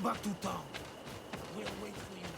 back to town. We'll wait for you here.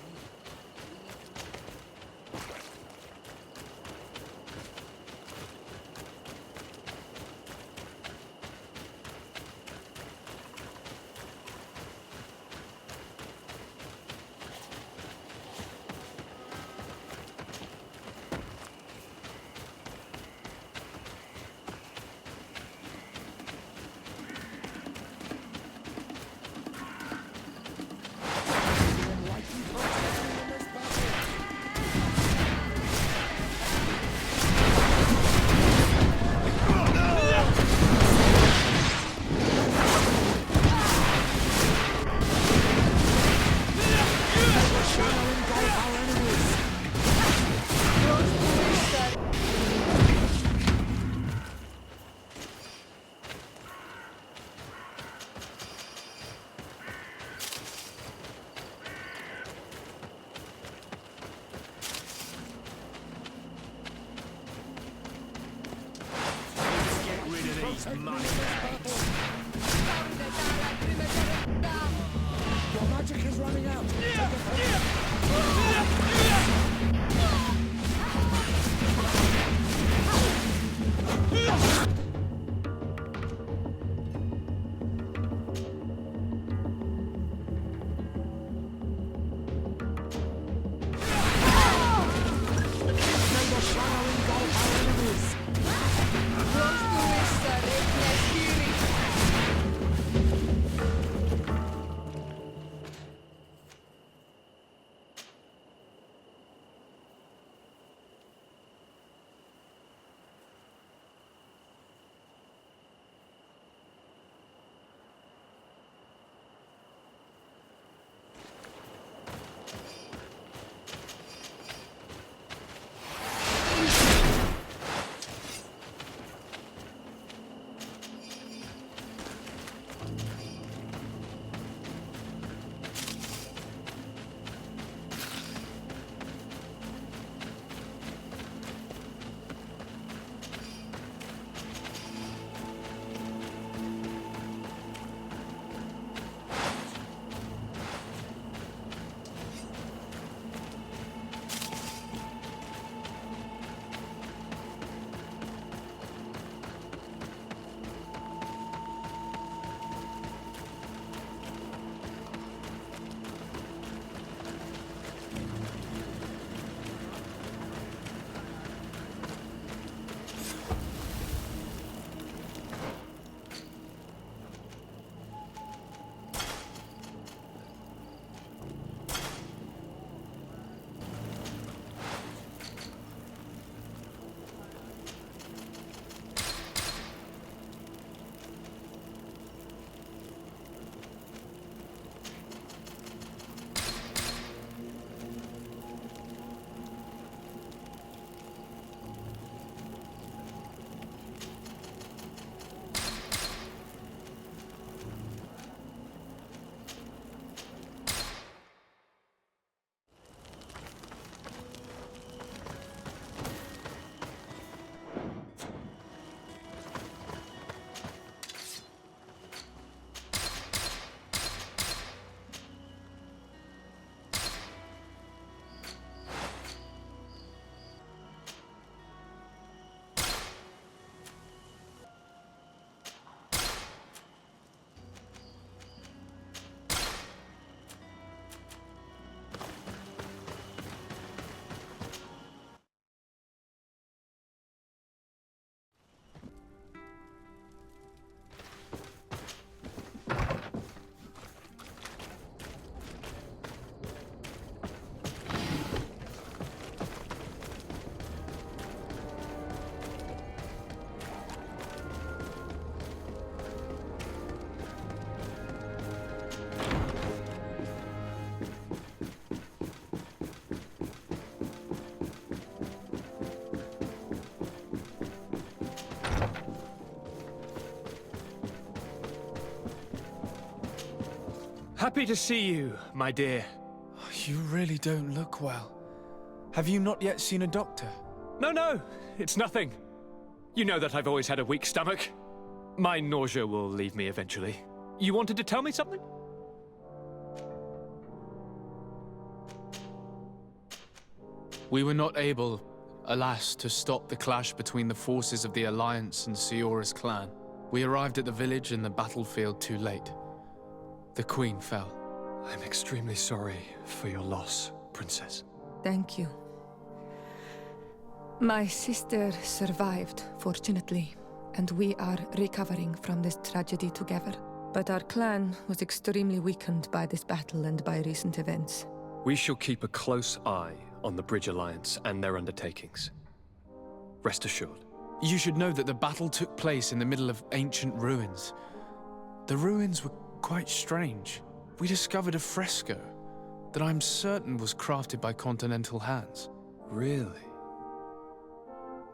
Your magic is running out. Happy to see you, my dear. You really don't look well. Have you not yet seen a doctor? No, it's nothing. You know that I've always had a weak stomach. My nausea will leave me eventually. You wanted to tell me something? We were not able, alas, to stop the clash between the forces of the Alliance and Siora's clan. We arrived at the village and the battlefield too late. The Queen fell. I'm extremely sorry for your loss, Princess. Thank you. My sister survived, fortunately, and we are recovering from this tragedy together. But our clan was extremely weakened by this battle and by recent events. We shall keep a close eye on the Bridge Alliance and their undertakings. Rest assured. You should know that the battle took place in the middle of ancient ruins. The ruins were quite strange. We discovered a fresco that I'm certain was crafted by continental hands. Really?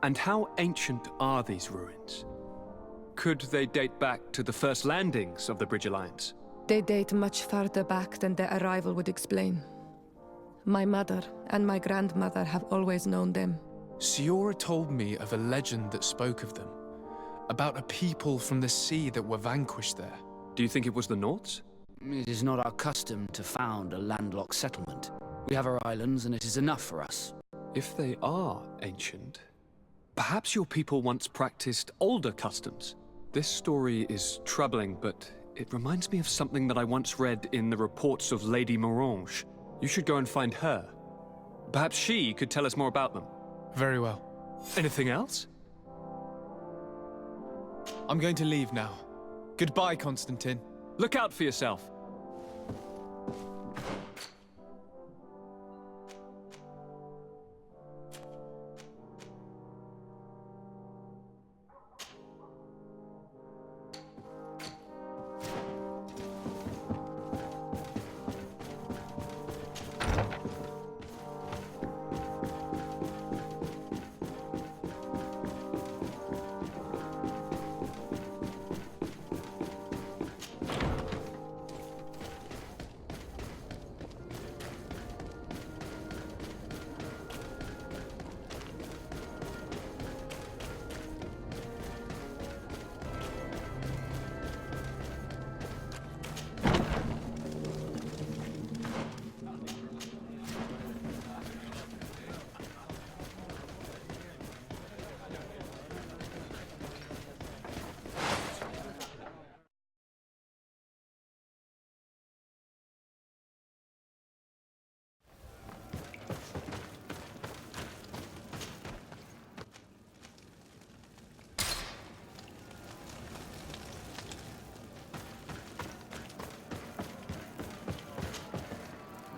And how ancient are these ruins? Could they date back to the first landings of the Bridge Alliance? They date much farther back than their arrival would explain. My mother and my grandmother have always known them. Siora told me of a legend that spoke of them, about a people from the sea that were vanquished there. Do you think it was the Nauts? It is not our custom to found a landlocked settlement. We have our islands, and it is enough for us. If they are ancient, perhaps your people once practiced older customs. This story is troubling, but it reminds me of something that I once read in the reports of Lady Morange. You should go and find her. Perhaps she could tell us more about them. Very well. Anything else? I'm going to leave now. Goodbye, Constantine. Look out for yourself.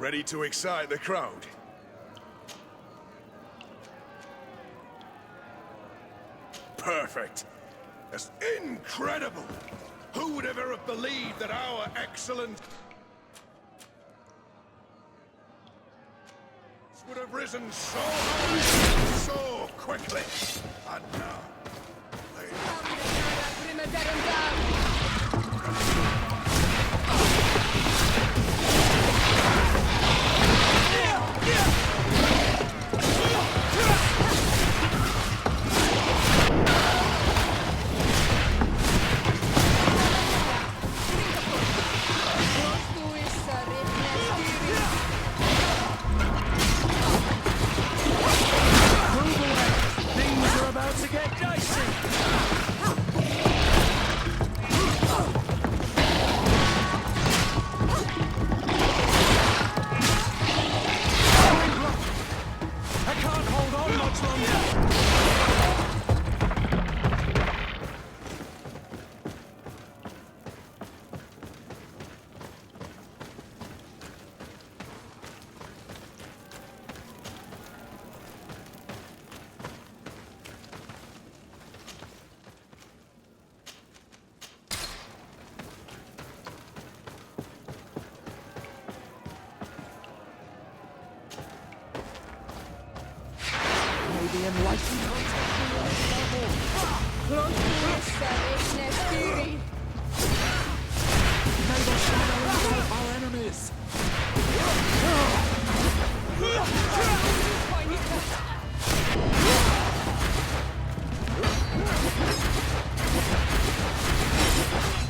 Ready to excite the crowd? Perfect. That's incredible! Who would ever have believed that our excellent would have risen so high, so quickly? And now, the enlightened May the shadow engulf our enemies!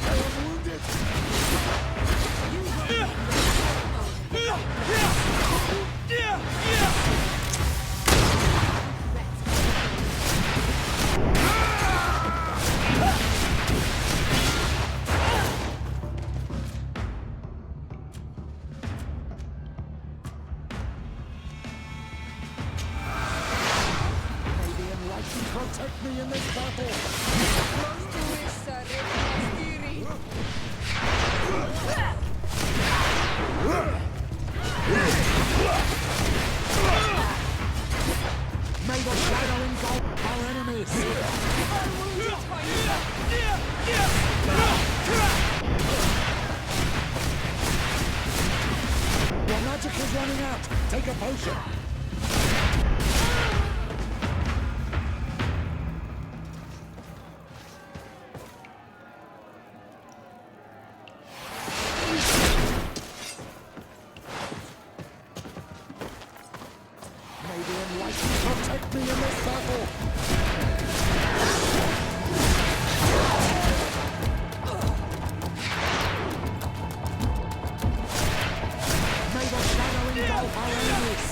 I am wounded! protect me in this battle! May the shadow engulf our enemies! Your magic is running out! Take a potion! May the enlightened protect me in this battle! May the shadow engulf our enemies!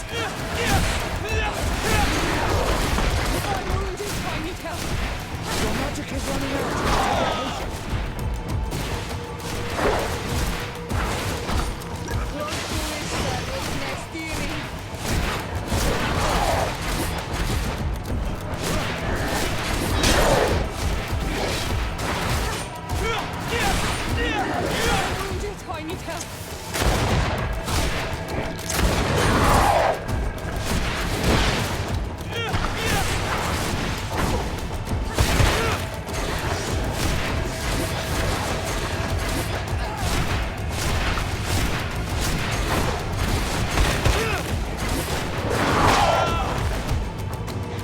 Your magic is running out! Take a potion!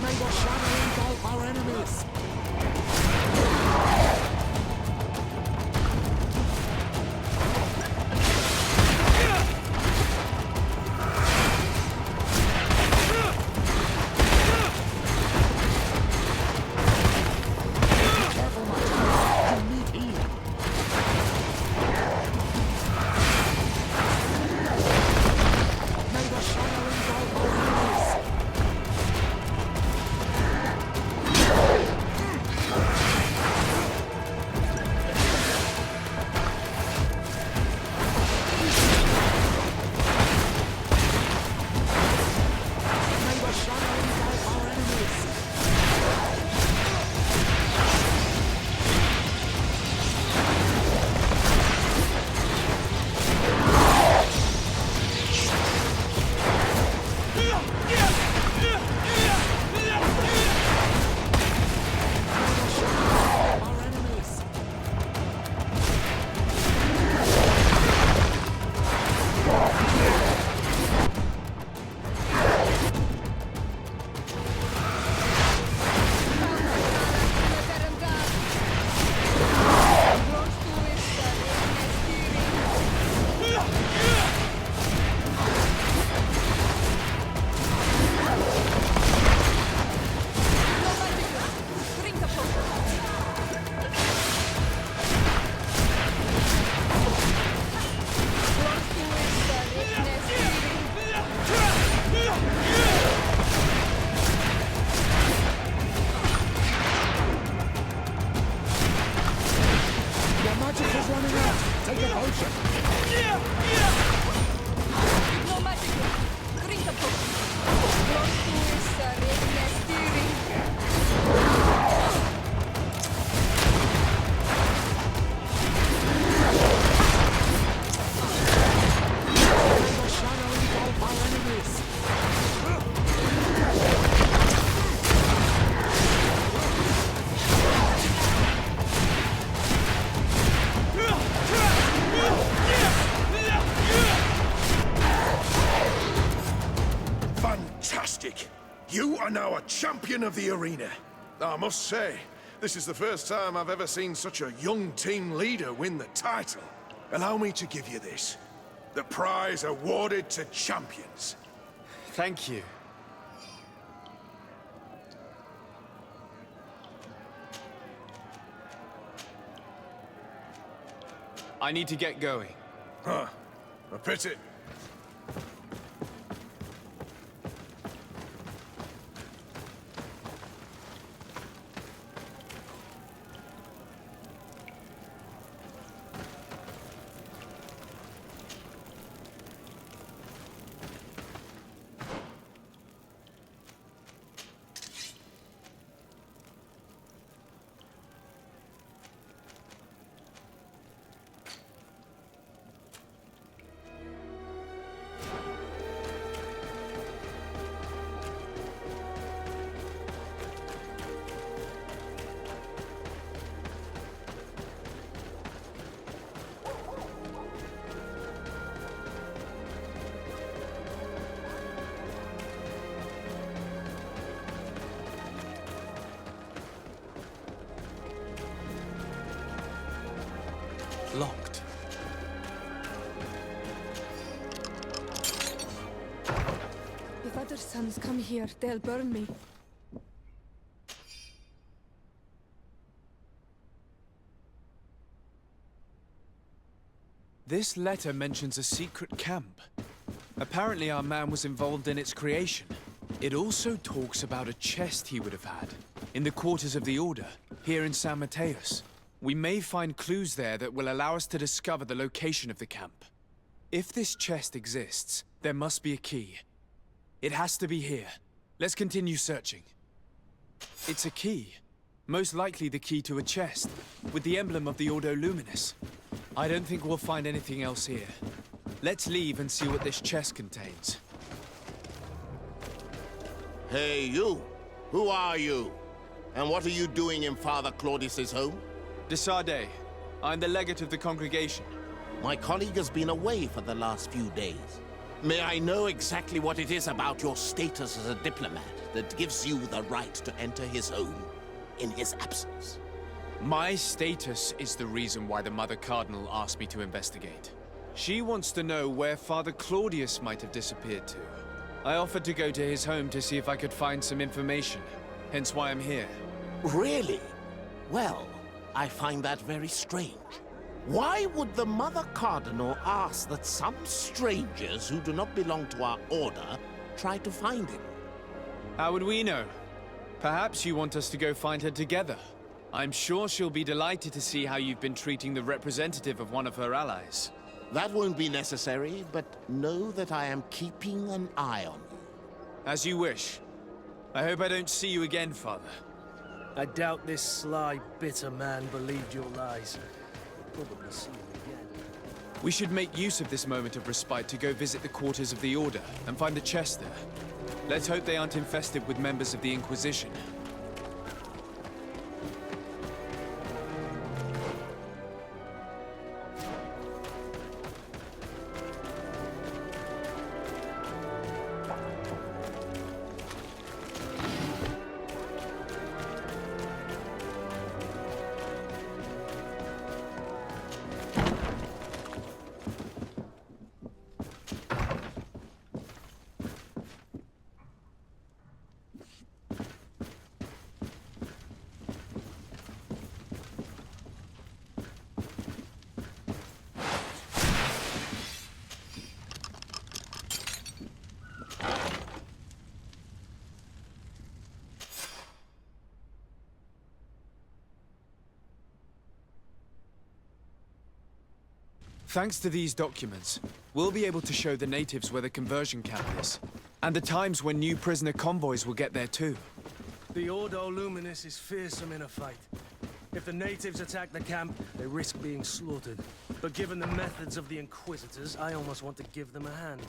May the shadow engulf our enemies! Be careful, my child. You need healing. May the shadow engulf our enemies! May the shadow engulf our enemies! Our enemies! Your magic is running out! Take a potion! May the shadow engulf our enemies! Fantastic! You are now a champion of the arena. I must say, this is the first time I've ever seen such a young team leader win the title. Allow me to give you this. The prize awarded to champions. Thank you. I need to get going. Huh. A pity. Locked. If other sons come here, they'll burn me. This letter mentions a secret camp. Apparently our man was involved in its creation. It also talks about a chest he would have had in the quarters of the Order, here in San Mateus. We may find clues there that will allow us to discover the location of the camp. If this chest exists, there must be a key. It has to be here. Let's continue searching. It's a key. Most likely the key to a chest, with the emblem of the Ordo Luminis. I don't think we'll find anything else here. Let's leave and see what this chest contains. Hey, you! Who are you? And what are you doing in Father Claudius's home? De Sardet. I'm the legate of the congregation. My colleague has been away for the last few days. May I know exactly what it is about your status as a diplomat that gives you the right to enter his home in his absence? My status is the reason why the Mother Cardinal asked me to investigate. She wants to know where Father Claudius might have disappeared to. I offered to go to his home to see if I could find some information, hence why I'm here. Really? Well, I find that very strange. Why would the Mother Cardinal ask that some strangers who do not belong to our order try to find him? How would we know? Perhaps you want us to go find her together. I'm sure she'll be delighted to see how you've been treating the representative of one of her allies. That won't be necessary, but know that I am keeping an eye on you. As you wish. I hope I don't see you again, Father. I doubt this sly, bitter man believed your lies. We'll probably see you again. We should make use of this moment of respite to go visit the quarters of the Order and find the chest there. Let's hope they aren't infested with members of the Inquisition. Thanks to these documents, we'll be able to show the natives where the conversion camp is, and the times when new prisoner convoys will get there too. The Ordo Luminis is fearsome in a fight. If the natives attack the camp, they risk being slaughtered. But given the methods of the Inquisitors, I almost want to give them a hand.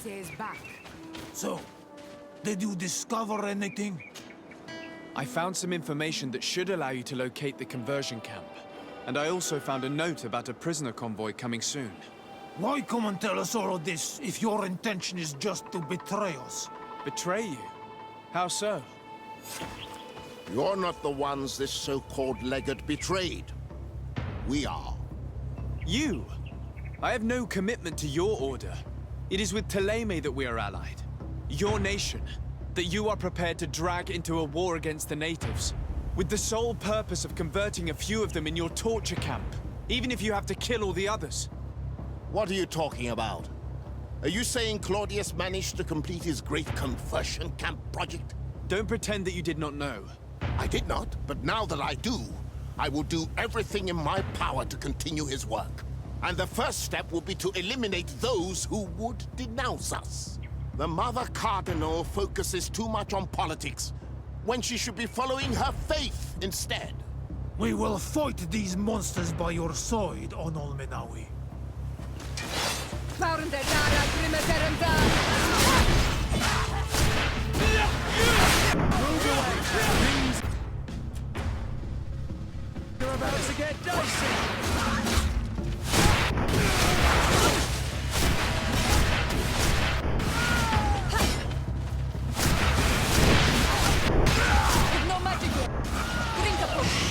is back. So, did you discover anything? I found some information that should allow you to locate the conversion camp. And I also found a note about a prisoner convoy coming soon. Why come and tell us all of this if your intention is just to betray us? Betray you? How so? You're not the ones this so-called legate betrayed. We are. You? I have no commitment to your order. It is with Thélème that we are allied. Your nation, that you are prepared to drag into a war against the natives, with the sole purpose of converting a few of them in your torture camp, even if you have to kill all the others. What are you talking about? Are you saying Claudius managed to complete his great conversion camp project? Don't pretend that you did not know. I did not, but now that I do, I will do everything in my power to continue his work. And the first step will be to eliminate those who would denounce us. The Mother Cardinal focuses too much on politics, when she should be following her faith instead. We will fight these monsters by your side, Onol Menawi. You're about to get dicey! No magic! Drink a potion!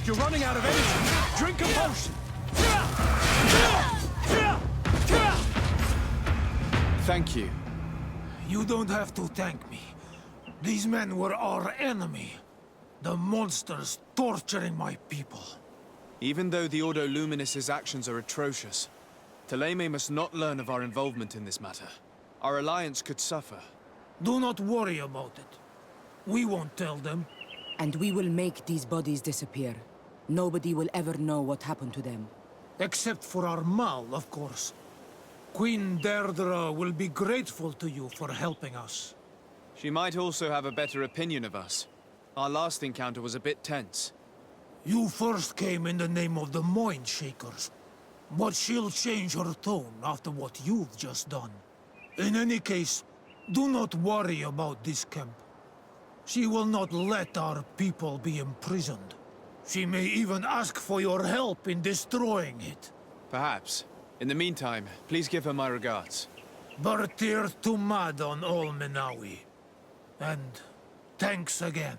You're running out of energy! Drink a potion! Thank you. You don't have to thank me. These men were our enemy. The monsters torturing my people. Even though the Ordo Luminis' actions are atrocious, Thélème must not learn of our involvement in this matter. Our alliance could suffer. Do not worry about it. We won't tell them. And we will make these bodies disappear. Nobody will ever know what happened to them. Except for our Mal, of course. Queen Deirdre will be grateful to you for helping us. She might also have a better opinion of us. Our last encounter was a bit tense. You first came in the name of the Mind Shakers. But she'll change her tone after what you've just done. In any case, do not worry about this camp. She will not let our people be imprisoned. She may even ask for your help in destroying it. Perhaps. In the meantime, please give her my regards. Bertir Tumad on all Menawi. And thanks again.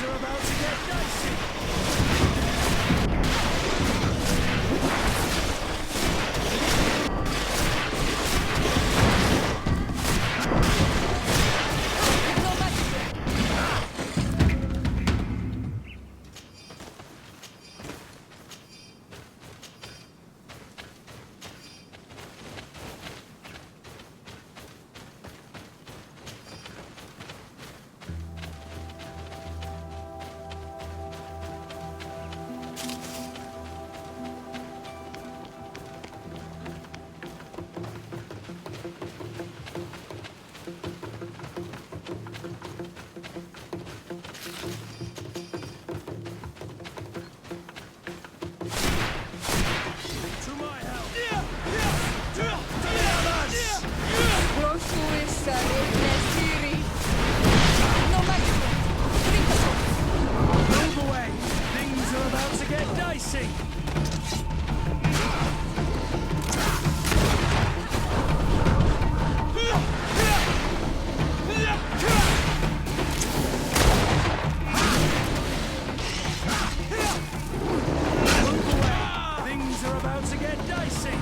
are about to get dicey. Move away! Things are about to get dicey! Move away! Things are about to get dicey!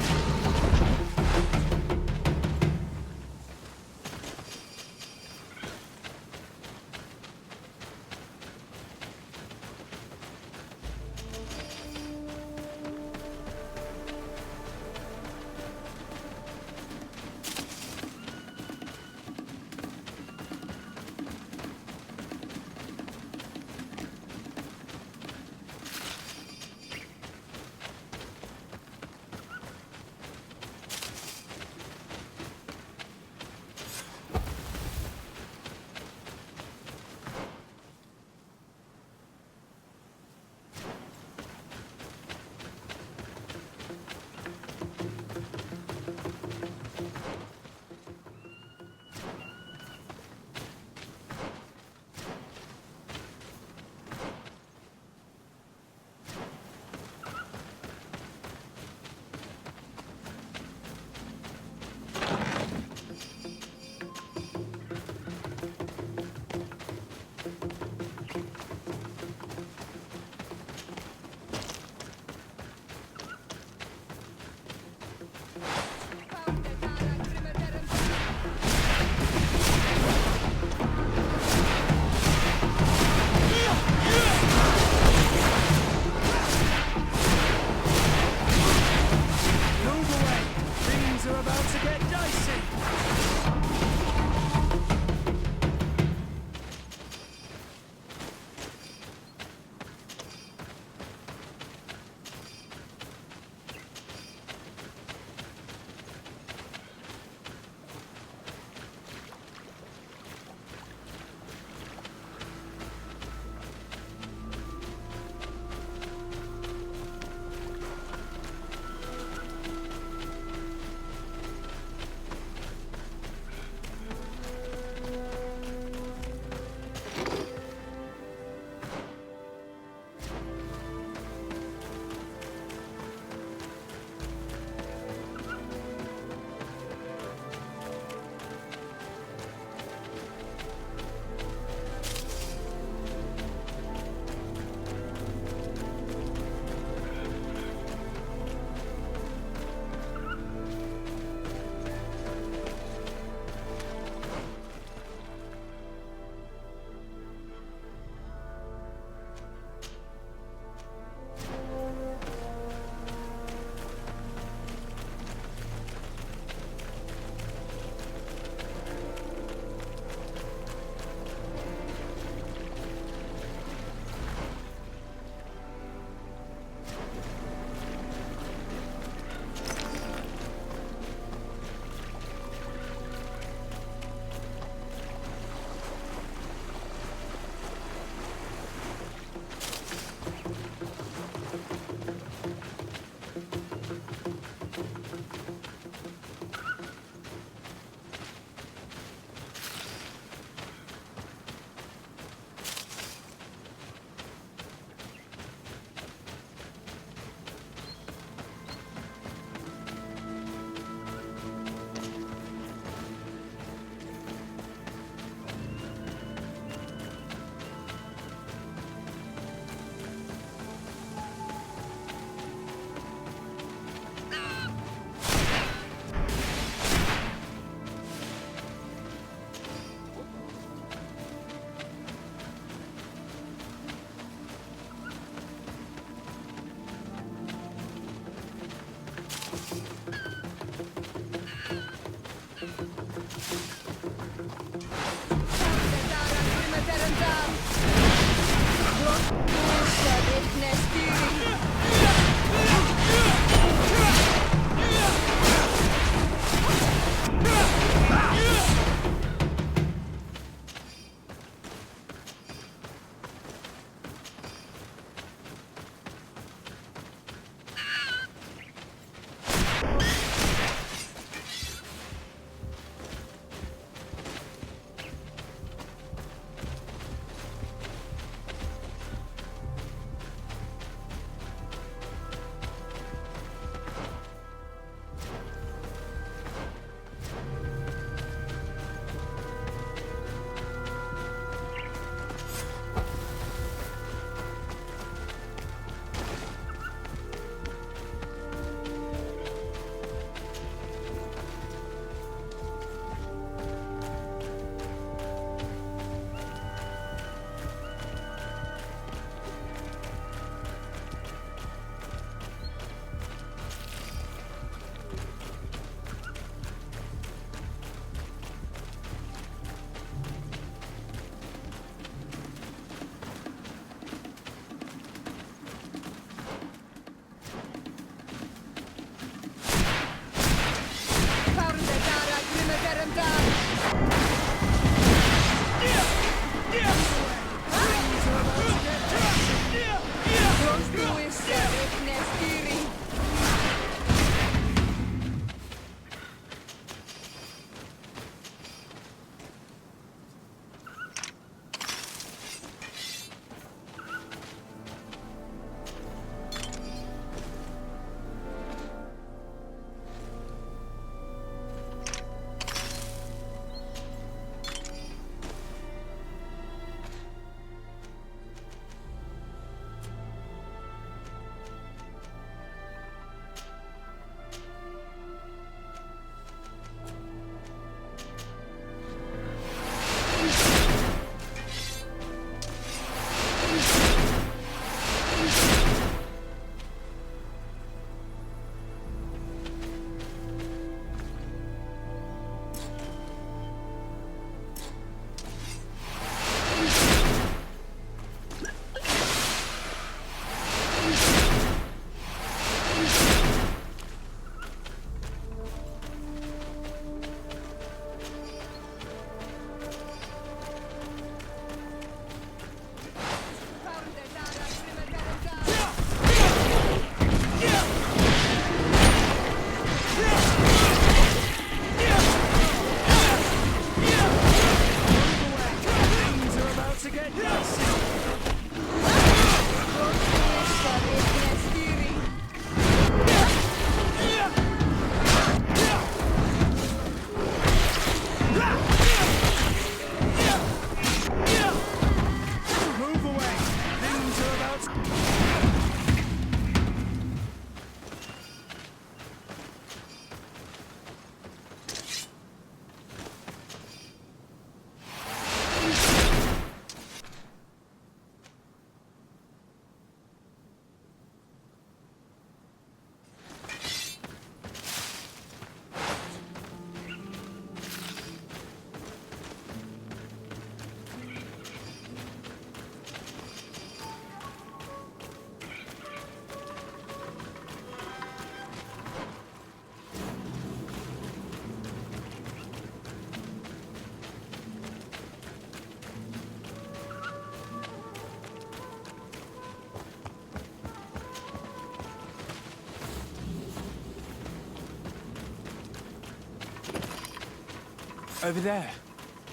Over there.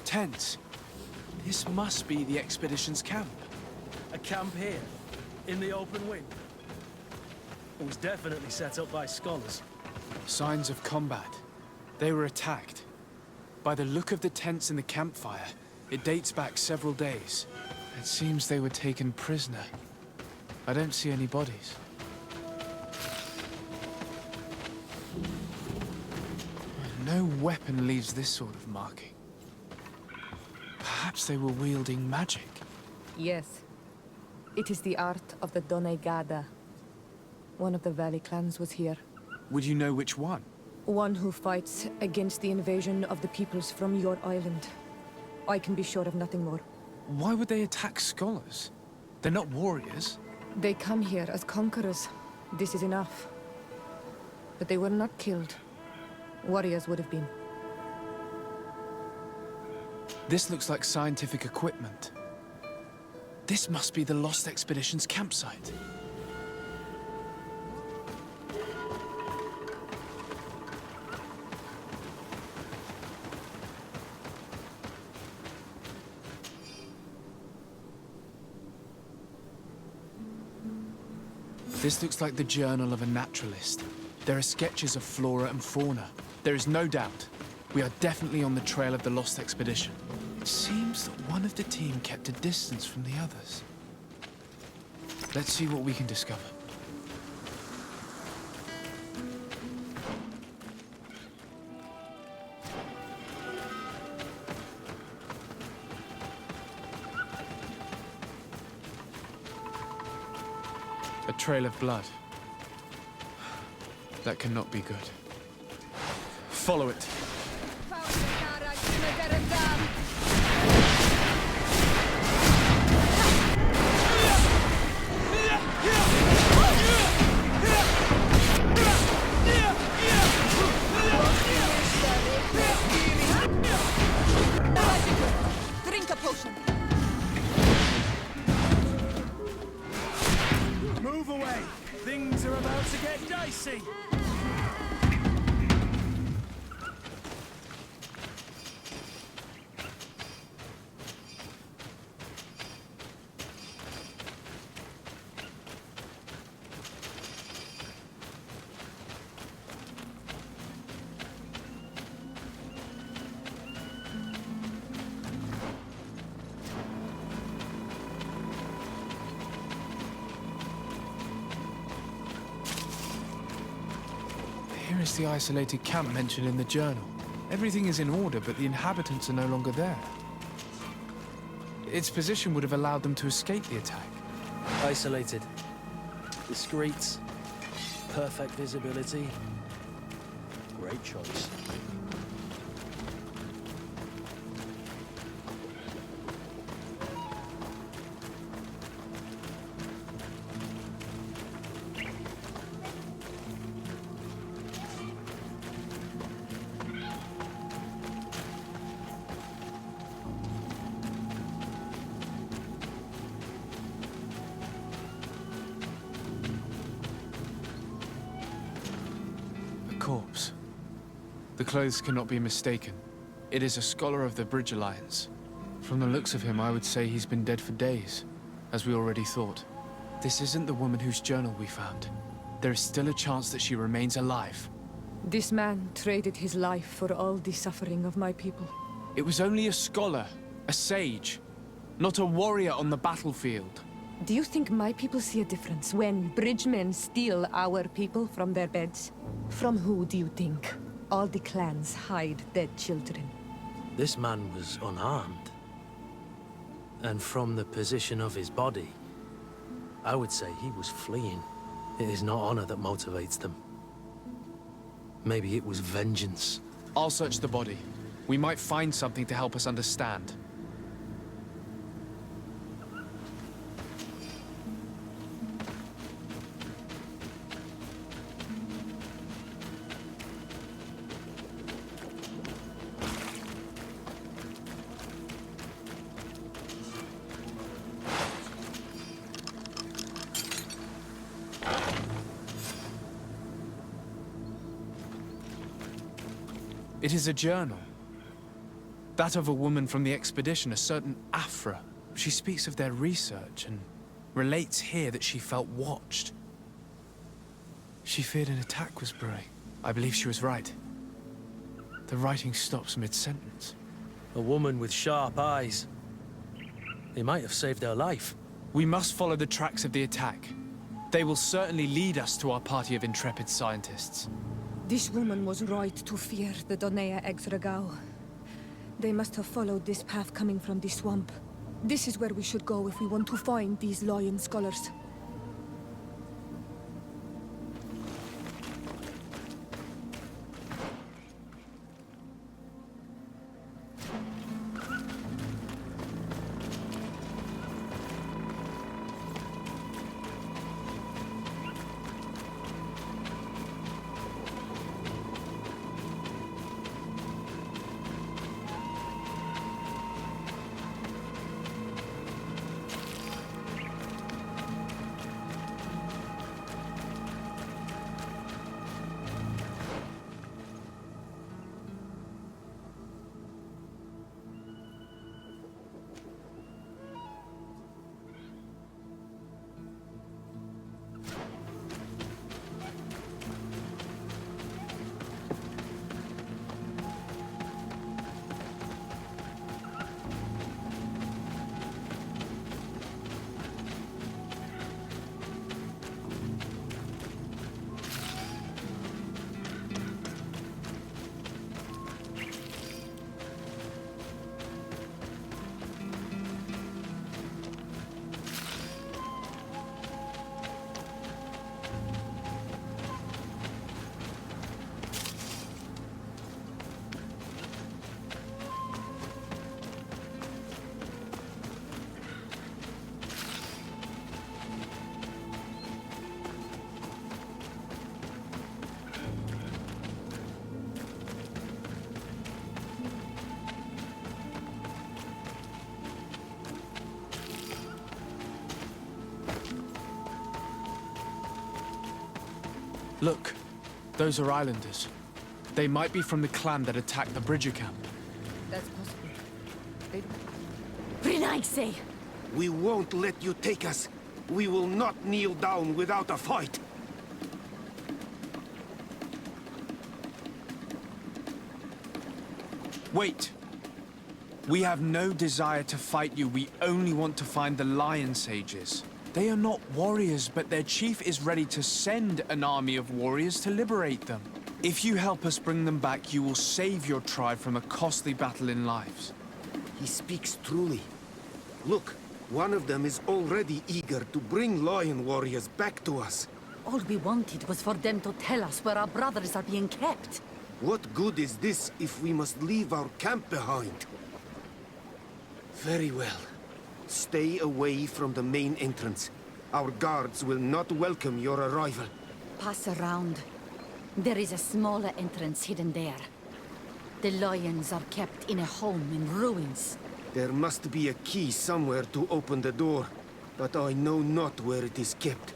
Tents. This must be the expedition's camp. A camp here, in the open wind. It was definitely set up by scholars. Signs of combat. They were attacked. By the look of the tents and the campfire, it dates back several days. It seems they were taken prisoner. I don't see any bodies. No weapon leaves this sort of marking. Perhaps they were wielding magic. Yes. It is the art of the Donegada. One of the Valley clans was here. Would you know which one? One who fights against the invasion of the peoples from your island. I can be sure of nothing more. Why would they attack scholars? They're not warriors. They come here as conquerors. This is enough. But they were not killed. Warriors would have been. This looks like scientific equipment. This must be the Lost Expedition's campsite. This looks like the journal of a naturalist. There are sketches of flora and fauna. There is no doubt. We are definitely on the trail of the Lost Expedition. It seems that one of the team kept a distance from the others. Let's see what we can discover. A trail of blood. That cannot be good. Follow it. Drink a potion. Move away! Things are about to get dicey! Here is the isolated camp mentioned in the journal. Everything is in order, but the inhabitants are no longer there. Its position would have allowed them to escape the attack. Isolated. Discreet. Perfect visibility. Great choice. Corpse. The clothes cannot be mistaken. It is a scholar of the Bridge Alliance. From the looks of him, I would say he's been dead for days, as we already thought. This isn't the woman whose journal we found. There is still a chance that she remains alive. This man traded his life for all the suffering of my people. It was only a scholar, a sage, not a warrior on the battlefield. Do you think my people see a difference when bridgemen steal our people from their beds? From who do you think all the clans hide dead children? This man was unarmed. And from the position of his body, I would say he was fleeing. It is not honor that motivates them. Maybe it was vengeance. I'll search the body. We might find something to help us understand. It is a journal. That of a woman from the expedition, a certain Afra. She speaks of their research and relates here that she felt watched. She feared an attack was brewing. I believe she was right. The writing stops mid-sentence. A woman with sharp eyes. They might have saved her life. We must follow the tracks of the attack. They will certainly lead us to our party of intrepid scientists. This woman was right to fear the Donea Exregao. They must have followed this path coming from the swamp. This is where we should go if we want to find these lion scholars. Look, those are islanders. They might be from the clan that attacked the Bridger camp. That's possible. Brinaise! We won't let you take us. We will not kneel down without a fight. Wait! We have no desire to fight you. We only want to find the Lion Sages. They are not warriors, but their chief is ready to send an army of warriors to liberate them. If you help us bring them back, you will save your tribe from a costly battle in lives. He speaks truly. Look, one of them is already eager to bring lion warriors back to us. All we wanted was for them to tell us where our brothers are being kept. What good is this if we must leave our camp behind? Very well. Stay away from the main entrance. Our guards will not welcome your arrival. Pass around. There is a smaller entrance hidden there. The lions are kept in a home in ruins. There must be a key somewhere to open the door, but I know not where it is kept.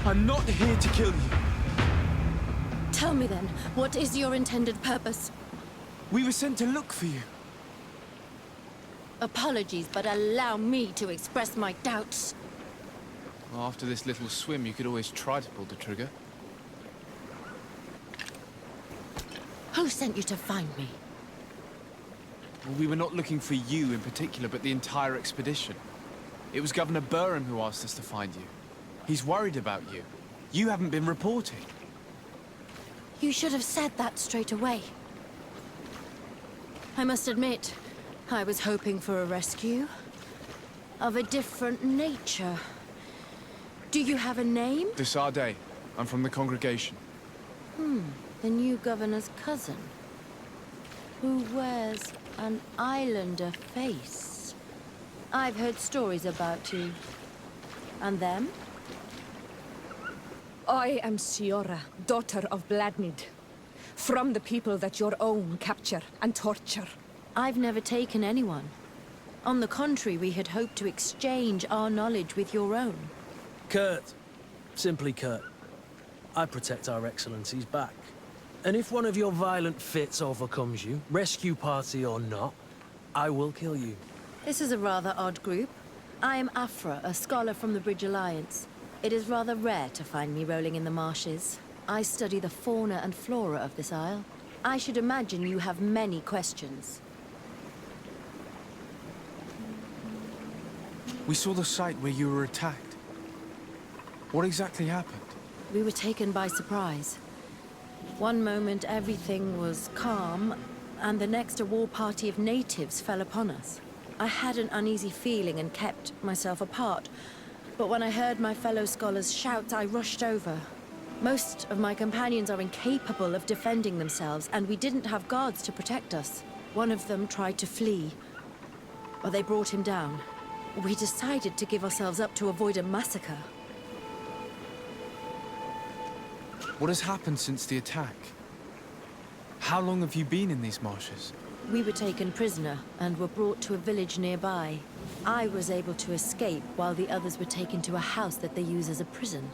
I'm not here to kill you. Tell me then, what is your intended purpose? We were sent to look for you. Apologies, but allow me to express my doubts. Well, after this little swim, you could always try to pull the trigger. Who sent you to find me? Well, we were not looking for you in particular, but the entire expedition. It was Governor Burham who asked us to find you. He's worried about you. You haven't been reporting. You should have said that straight away. I must admit, I was hoping for a rescue. Of a different nature. Do you have a name? Desarde. I'm from the congregation. The new governor's cousin. Who wears an islander face. I've heard stories about you. And them? I am Siora, daughter of Bladnid. From the people that your own capture and torture. I've never taken anyone. On the contrary, we had hoped to exchange our knowledge with your own. Kurt. Simply Kurt. I protect our excellencies back. And if one of your violent fits overcomes you, rescue party or not, I will kill you. This is a rather odd group. I am Afra, a scholar from the Bridge Alliance. It is rather rare to find me rolling in the marshes. I study the fauna and flora of this isle. I should imagine you have many questions. We saw the site where you were attacked. What exactly happened? We were taken by surprise. One moment everything was calm, and the next a war party of natives fell upon us. I had an uneasy feeling and kept myself apart, but when I heard my fellow scholars shout, I rushed over. Most of my companions are incapable of defending themselves, and we didn't have guards to protect us. One of them tried to flee, but they brought him down. We decided to give ourselves up to avoid a massacre. What has happened since the attack? How long have you been in these marshes? We were taken prisoner and were brought to a village nearby. I was able to escape while the others were taken to a house that they use as a prison.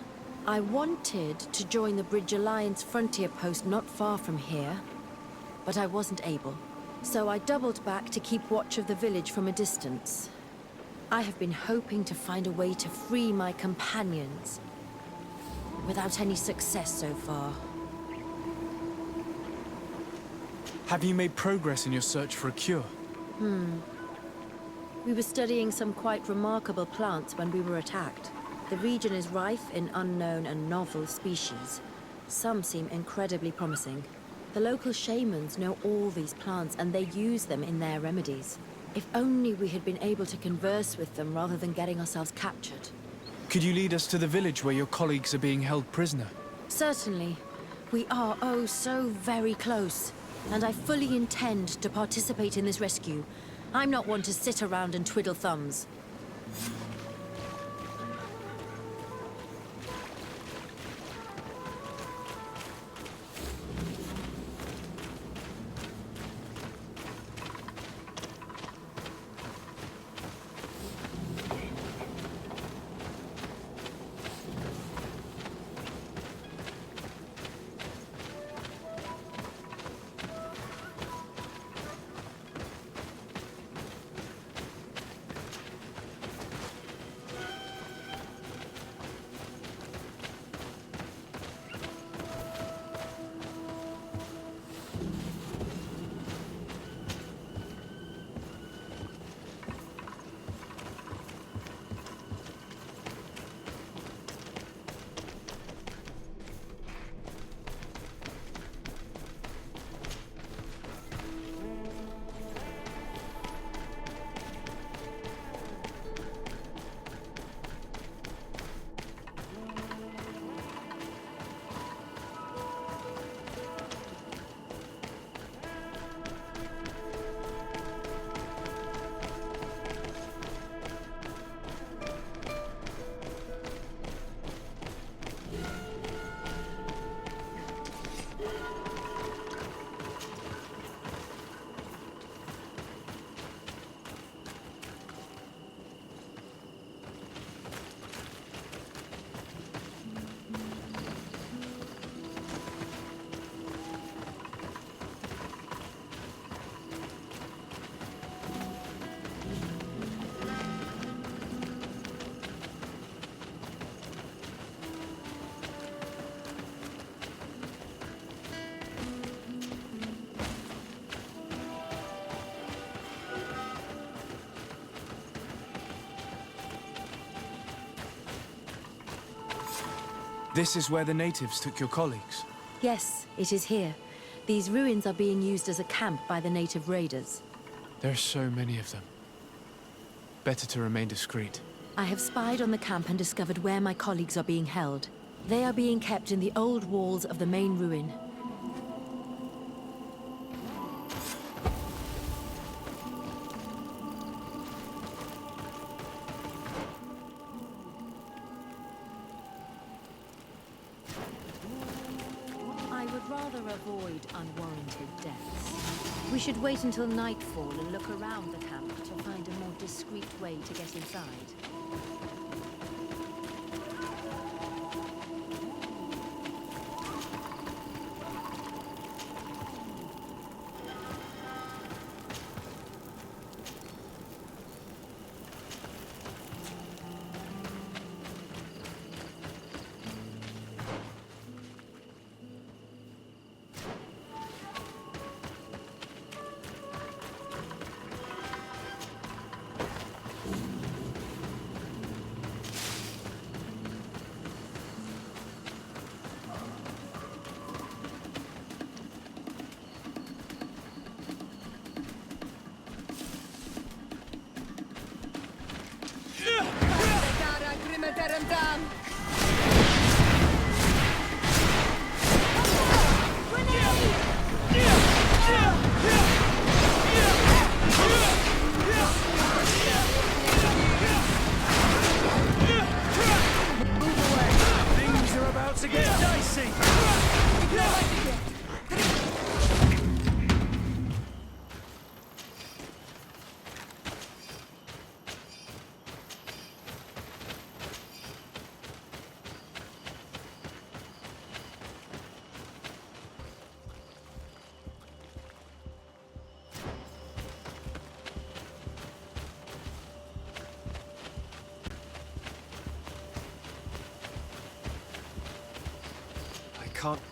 I wanted to join the Bridge Alliance frontier post not far from here, but I wasn't able. So I doubled back to keep watch of the village from a distance. I have been hoping to find a way to free my companions, without any success so far. Have you made progress in your search for a cure? We were studying some quite remarkable plants when we were attacked. The region is rife in unknown and novel species. Some seem incredibly promising. The local shamans know all these plants and they use them in their remedies. If only we had been able to converse with them rather than getting ourselves captured. Could you lead us to the village where your colleagues are being held prisoner? Certainly. We are oh so very close. And I fully intend to participate in this rescue. I'm not one to sit around and twiddle thumbs. This is where the natives took your colleagues? Yes, it is here. These ruins are being used as a camp by the native raiders. There are so many of them. Better to remain discreet. I have spied on the camp and discovered where my colleagues are being held. They are being kept in the old walls of the main ruin. rather avoid unwarranted deaths. We should wait until nightfall and look around the camp to find a more discreet way to get inside. Things are about to get dicey!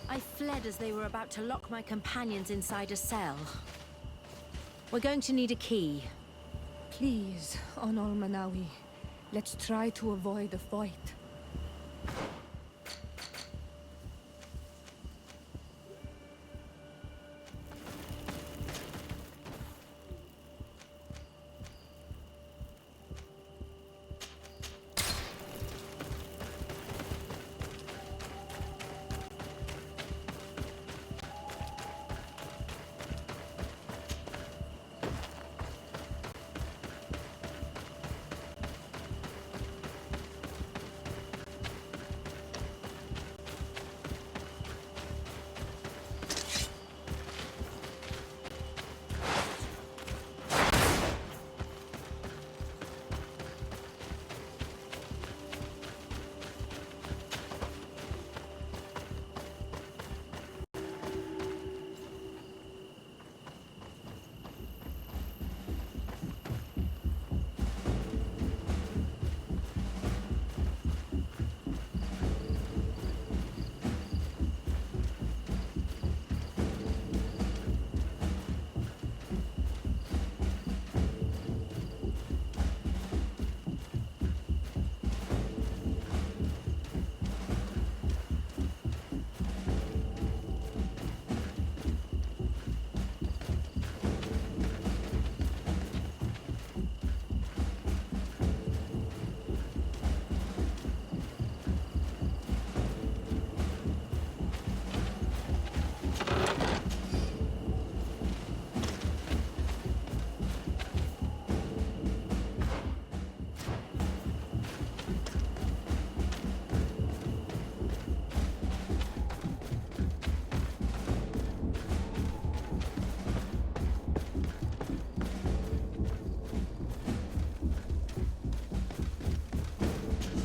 I fled as they were about to lock my companions inside a cell. We're going to need a key. Please, Honor Manawi, let's try to avoid a fight.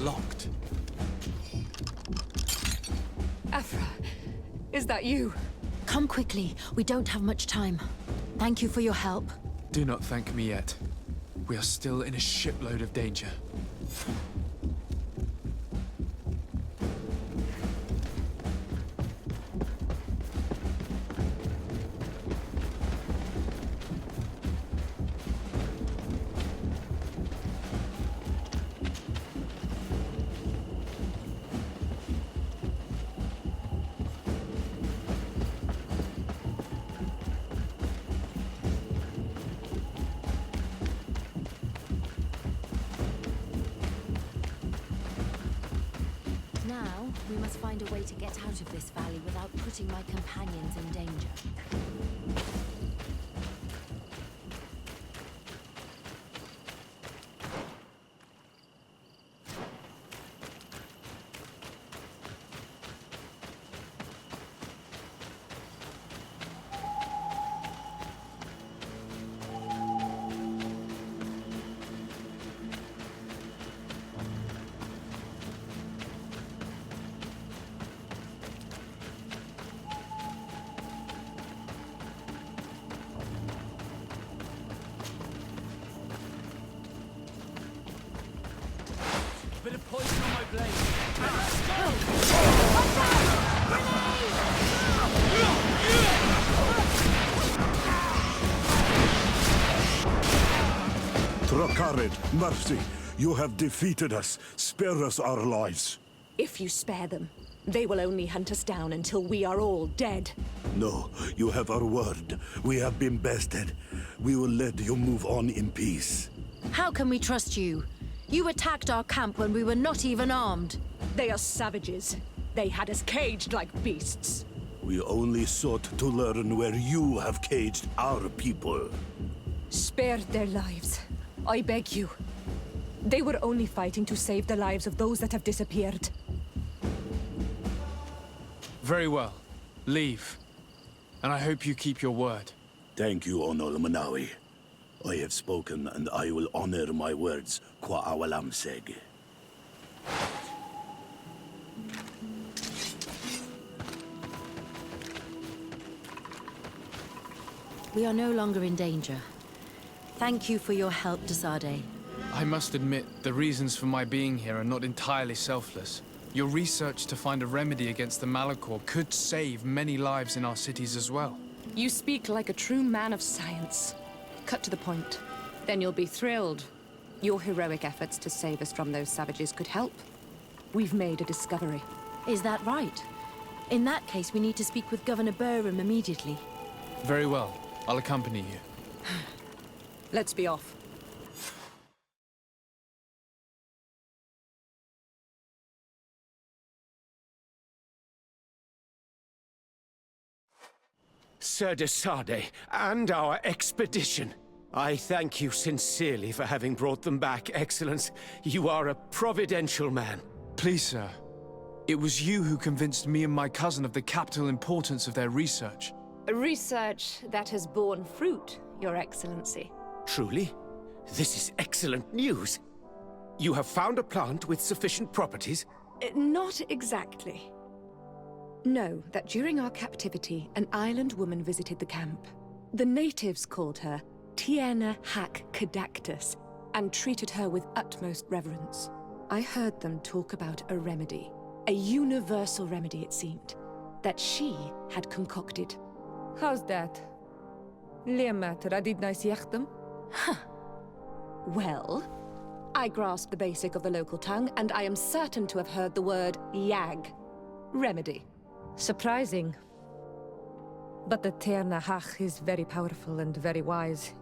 Locked. Afra, is that you? Come quickly. We don't have much time. Thank you for your help. Do not thank me yet. We are still in a shipload of danger. Now, we must find a way to get out of this valley without putting my companions in danger. poison on my blade. Trakarid, mercy. You have defeated us. Spare us our lives. If you spare them, they will only hunt us down until we are all dead. No, you have our word. We have been bested. We will let you move on in peace. How can we trust you? You attacked our camp when we were not even armed. They are savages. They had us caged like beasts. We only sought to learn where you have caged our people. Spare their lives. I beg you. They were only fighting to save the lives of those that have disappeared. Very well. Leave. And I hope you keep your word. Thank you, Onol Manawi. I have spoken, and I will honor my words, Kwa awalam seg. We are no longer in danger. Thank you for your help, Desade. I must admit, the reasons for my being here are not entirely selfless. Your research to find a remedy against the Malachor could save many lives in our cities as well. You speak like a true man of science. Cut to the point. Then you'll be thrilled. Your heroic efforts to save us from those savages could help. We've made a discovery. Is that right? In that case, we need to speak with Governor Burham immediately. Very well. I'll accompany you. Let's be off. Sir Desade, and our expedition. I thank you sincerely for having brought them back, Excellence. You are a providential man. Please, sir. It was you who convinced me and my cousin of the capital importance of their research. A research that has borne fruit, Your Excellency. Truly? This is excellent news. You have found a plant with sufficient properties? Not exactly. Know that during our captivity, an island woman visited the camp. The natives called her Tiena Hack Cadactus and treated her with utmost reverence. I heard them talk about a remedy, a universal remedy it seemed, that she had concocted. How's that? Liamat radidnaisiachtem? Huh. Well, I grasp the basic of the local tongue, and I am certain to have heard the word yag. Remedy. Surprising. But the Terna Hach is very powerful and very wise.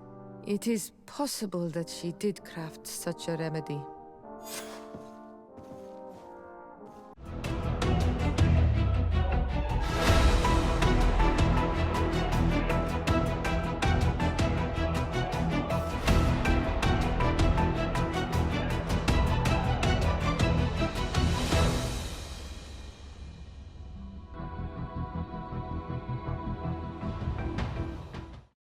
It is possible that she did craft such a remedy.